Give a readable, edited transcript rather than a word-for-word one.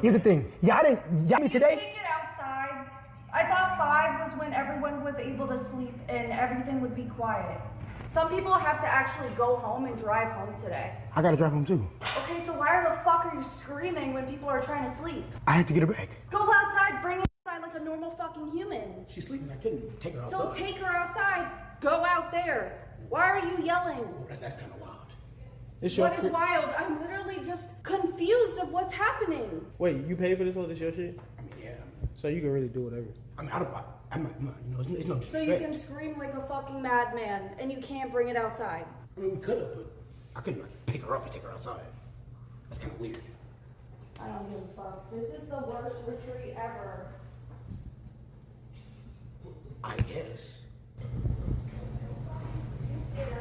Here's the thing. Y'all me today? Take it outside. I thought 5 was when everyone was able to sleep and everything would be quiet. Some people have to actually go home and drive home today. I gotta drive home too. Okay, so why the fuck are you screaming when people are trying to sleep? I had to get her back. Go outside, bring it outside like a normal fucking human. She's sleeping. I couldn't take her outside. So take her outside. Go out there. Why are you yelling? Oh, that's kind of wild. What is wild? I'm literally just confused of what's happening. Wait, you pay for this or this your shit? I mean, yeah. So you can really do whatever. I mean, I'm not, you know, it's no disrespect. So you can scream like a fucking madman and you can't bring it outside. I mean, we could have, but I couldn't like pick her up and take her outside. That's kind of weird. I don't give a fuck. This is the worst retreat ever. I guess. So fucking stupid.